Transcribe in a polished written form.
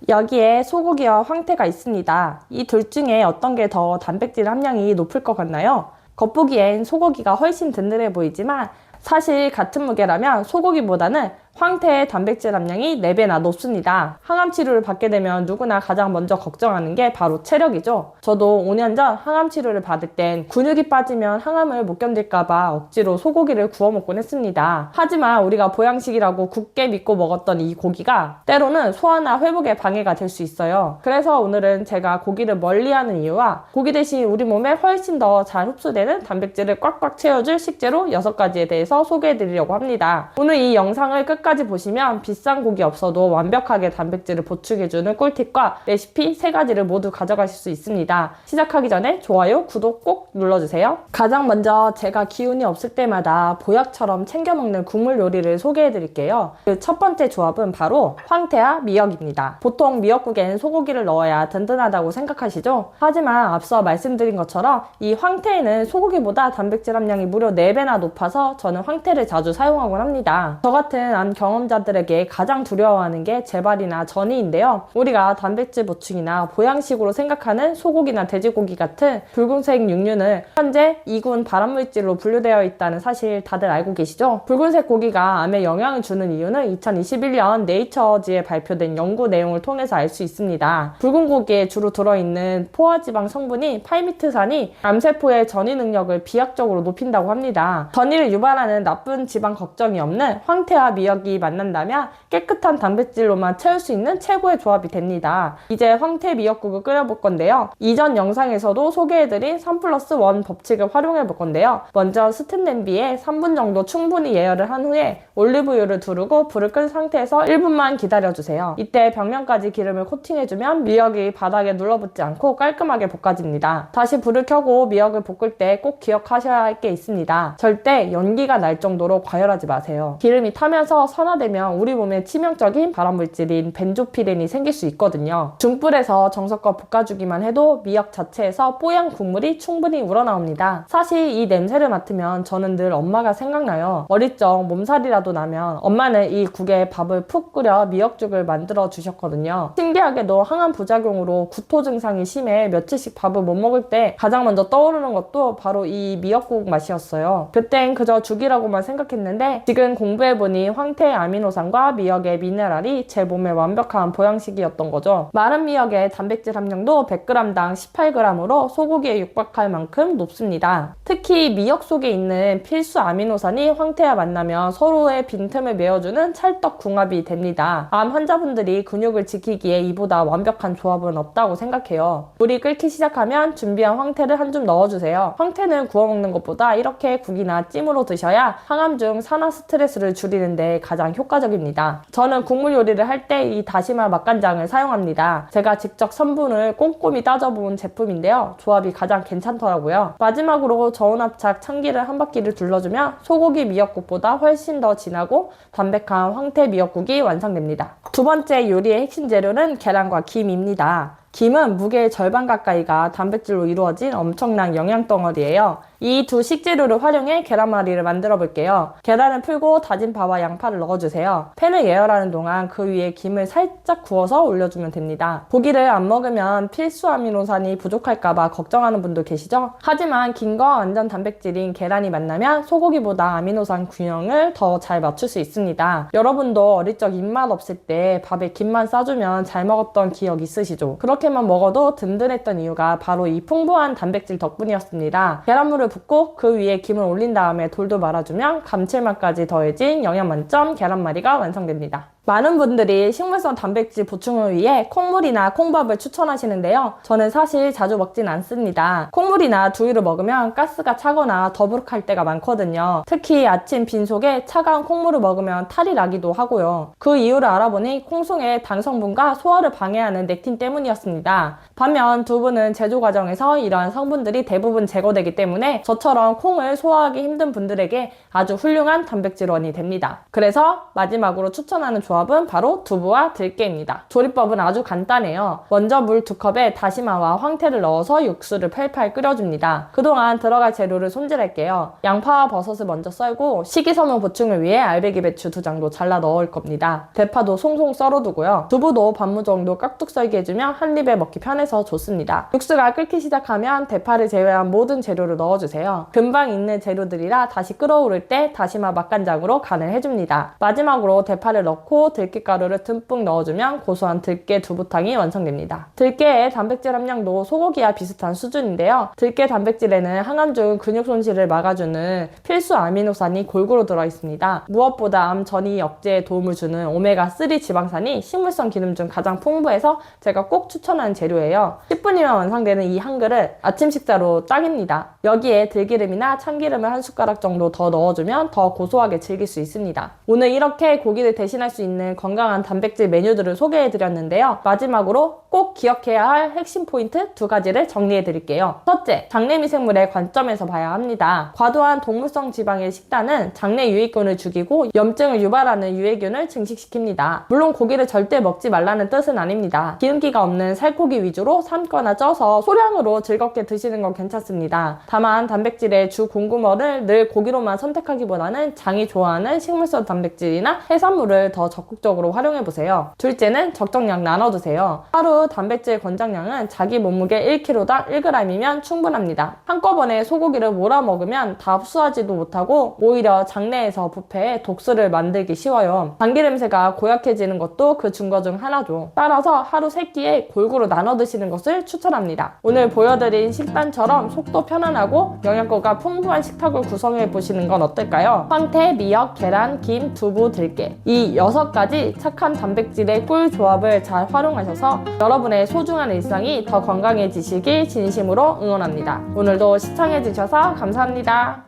여기에 소고기와 황태가 있습니다. 이 둘 중에 어떤 게 더 단백질 함량이 높을 것 같나요? 겉보기엔 소고기가 훨씬 든든해 보이지만 사실 같은 무게라면 소고기보다는 황태의 단백질 함량이 4배나 높습니다. 항암 치료를 받게 되면 누구나 가장 먼저 걱정하는 게 바로 체력이죠. 저도 5년 전 항암 치료를 받을 땐 근육이 빠지면 항암을 못 견딜까봐 억지로 소고기를 구워 먹곤 했습니다. 하지만 우리가 보양식이라고 굳게 믿고 먹었던 이 고기가 때로는 소화나 회복에 방해가 될 수 있어요. 그래서 오늘은 제가 고기를 멀리하는 이유와 고기 대신 우리 몸에 훨씬 더 잘 흡수되는 단백질을 꽉꽉 채워줄 식재료 6가지에 대해서 소개해드리려고 합니다. 오늘 이 영상을 끝까지 보시면 비싼 고기 없어도 완벽하게 단백질을 보충해주는 꿀팁과 레시피 3가지를 모두 가져가실 수 있습니다. 시작하기 전에 좋아요, 구독 꼭 눌러주세요. 가장 먼저 제가 기운이 없을 때마다 보약처럼 챙겨 먹는 국물 요리를 소개해드릴게요. 그 첫 번째 조합은 바로 황태와 미역입니다. 보통 미역국엔 소고기를 넣어야 든든하다고 생각하시죠? 하지만 앞서 말씀드린 것처럼 이 황태에는 소고기보다 단백질 함량이 무려 4배나 높아서 저는 황태를 자주 사용하곤 합니다. 저 같은 암 경험자들에게 가장 두려워하는 게 재발이나 전이인데요. 우리가 단백질 보충이나 보양식으로 생각하는 소고기나 돼지고기 같은 붉은색 육류는 현재 2군 발암물질로 분류되어 있다는 사실 다들 알고 계시죠? 붉은색 고기가 암에 영향을 주는 이유는 2021년 네이처지에 발표된 연구 내용을 통해서 알 수 있습니다. 붉은 고기에 주로 들어있는 포화지방 성분이 팔미트산이 암세포의 전이 능력을 비약적으로 높인다고 합니다. 전이를 유발하는 나쁜 지방 걱정이 없는 황태와 미역이 만난다면 깨끗한 단백질로만 채울 수 있는 최고의 조합이 됩니다. 이제 황태 미역국을 끓여볼 건데요. 이전 영상에서도 소개해드린 3+1 법칙을 활용해볼 건데요. 먼저 스텐 냄비에 3분 정도 충분히 예열을 한 후에 올리브유를 두르고 불을 끈 상태에서 1분만 기다려주세요. 이때 벽면까지 기름을 코팅해주면 미역이 바닥에 눌러붙지 않고 깔끔하게 볶아집니다. 다시 불을 켜고 미역을 볶을 때 꼭 기억하셔야 할 게 있습니다. 절대 연기가 날 정도로 과열하지 마세요. 기름이 타면서 산화되면 우리 몸에 치명적인 발암물질인 벤조피렌이 생길 수 있거든요. 중불에서 정성껏 볶아주기만 해도 미역 자체에서 뽀얀 국물이 충분히 우러나옵니다. 사실 이 냄새를 맡으면 저는 늘 엄마가 생각나요. 어릴 적 몸살이라도 나면 엄마는 이 국에 밥을 푹 끓여 미역죽을 만들어 주셨거든요. 신기하게도 항암 부작용으로 구토 증상이 심해 며칠씩 밥을 못 먹을 때 가장 먼저 떠오르는 것도 바로 이 미역국 맛이었어요. 그땐 그저 죽이라고만 생각했는데 지금 공부해보니 황태의 아미노산과 미역의 미네랄이 제 몸에 완벽한 보양식이었던 거죠. 마른 미역의 단백질 함량도 100g당 18g으로 소고기에 육박할 만큼 높습니다. 특히 미역 속에 있는 필수 아미노산이 황태와 만나면 서로의 빈틈을 메워주는 찰떡궁합이 됩니다. 암 환자분들이 근육을 지키기에 이보다 완벽한 조합은 없다고 생각해요. 물이 끓기 시작하면 준비한 황태를 한 줌 넣어주세요. 황태는 구워 먹는 것보다 이렇게 국이나 찜으로 드셔야 항암 중 산화 스트레스를 줄이는데 가장 효과적입니다. 저는 국물 요리를 할 때 이 다시마 맛간장을 사용합니다. 제가 직접 성분을 꼼꼼히 따져본 제품인데요. 조합이 가장 괜찮더라고요. 마지막으로 저온 압착 참기름 한 바퀴를 둘러주면 소고기 미역국보다 훨씬 더 진하고 담백한 황태 미역국이 완성됩니다. 두 번째 요리의 핵심 재료는 계란과 김입니다. 김은 무게의 절반 가까이가 단백질로 이루어진 엄청난 영양덩어리예요. 이 두 식재료를 활용해 계란말이를 만들어 볼게요. 계란을 풀고 다진 파와 양파를 넣어주세요. 팬을 예열하는 동안 그 위에 김을 살짝 구워서 올려주면 됩니다. 고기를 안 먹으면 필수 아미노산이 부족할까봐 걱정하는 분도 계시죠? 하지만 김과 완전 단백질인 계란이 만나면 소고기보다 아미노산 균형을 더 잘 맞출 수 있습니다. 여러분도 어릴 적 입맛 없을 때 밥에 김만 싸주면 잘 먹었던 기억 있으시죠? 그렇게만 먹어도 든든했던 이유가 바로 이 풍부한 단백질 덕분이었습니다. 계란물을 붓고 그 위에 김을 올린 다음에 돌돌 말아주면 감칠맛까지 더해진 영양 만점 계란말이가 완성됩니다. 많은 분들이 식물성 단백질 보충을 위해 콩물이나 콩밥을 추천하시는데요. 저는 사실 자주 먹진 않습니다. 콩물이나 두유를 먹으면 가스가 차거나 더부룩할 때가 많거든요. 특히 아침 빈속에 차가운 콩물을 먹으면 탈이 나기도 하고요. 그 이유를 알아보니 콩송의 당 성분과 소화를 방해하는 렉틴 때문이었습니다. 반면 두부는 제조 과정에서 이러한 성분들이 대부분 제거되기 때문에 저처럼 콩을 소화하기 힘든 분들에게 아주 훌륭한 단백질원이 됩니다. 그래서 마지막으로 추천하는 조합 조합은 바로 두부와 들깨입니다. 조리법은 아주 간단해요. 먼저 물 2컵에 다시마와 황태를 넣어서 육수를 팔팔 끓여줍니다. 그동안 들어갈 재료를 손질할게요. 양파와 버섯을 먼저 썰고 식이섬유 보충을 위해 알배기 배추 2장도 잘라 넣을 겁니다. 대파도 송송 썰어두고요. 두부도 반무 정도 깍둑 썰기 해주면 한 입에 먹기 편해서 좋습니다. 육수가 끓기 시작하면 대파를 제외한 모든 재료를 넣어주세요. 금방 익는 재료들이라 다시 끓어오를 때 다시마 맛간장으로 간을 해줍니다. 마지막으로 대파를 넣고 들깨가루를 듬뿍 넣어주면 고소한 들깨 두부탕이 완성됩니다. 들깨의 단백질 함량도 소고기와 비슷한 수준인데요. 들깨 단백질에는 항암 중 근육 손실을 막아주는 필수 아미노산이 골고루 들어있습니다. 무엇보다 암 전이 억제에 도움을 주는 오메가3 지방산이 식물성 기름 중 가장 풍부해서 제가 꼭 추천하는 재료예요. 10분이면 완성되는 이 한 그릇 아침 식사로 딱입니다. 여기에 들기름이나 참기름을 한 숟가락 정도 더 넣어주면 더 고소하게 즐길 수 있습니다. 오늘 이렇게 고기를 대신할 수 있는 건강한 단백질 메뉴들을 소개해드렸는데요. 마지막으로 꼭 기억해야 할 핵심 포인트 2가지를 정리해드릴게요. 첫째, 장내 미생물의 관점에서 봐야 합니다. 과도한 동물성 지방의 식단은 장내 유익균을 죽이고 염증을 유발하는 유해균을 증식시킵니다. 물론 고기를 절대 먹지 말라는 뜻은 아닙니다. 기름기가 없는 살코기 위주로 삶거나 쪄서 소량으로 즐겁게 드시는 건 괜찮습니다. 다만 단백질의 주 공급원을 늘 고기로만 선택하기보다는 장이 좋아하는 식물성 단백질이나 해산물을 더 적극적으로 활용해보세요. 둘째는 적정량 나눠두세요. 하루 단백질 권장량은 자기 몸무게 1kg당 1g이면 충분합니다. 한꺼번에 소고기를 몰아 먹으면 다 흡수하지도 못하고 오히려 장내에서 부패해 독소를 만들기 쉬워요. 당기름새가 고약해지는 것도 그 증거 중 하나죠. 따라서 하루 3끼에 골고루 나눠 드시는 것을 추천합니다. 오늘 보여드린 식단처럼 속도 편안하고 영양가가 풍부한 식탁을 구성해 보시는 건 어떨까요? 황태, 미역, 계란, 김, 두부, 들깨 이 6가지 착한 단백질의 꿀 조합을 잘 활용하셔서 여러분의 소중한 일상이 더 건강해지시길 진심으로 응원합니다. 오늘도 시청해주셔서 감사합니다.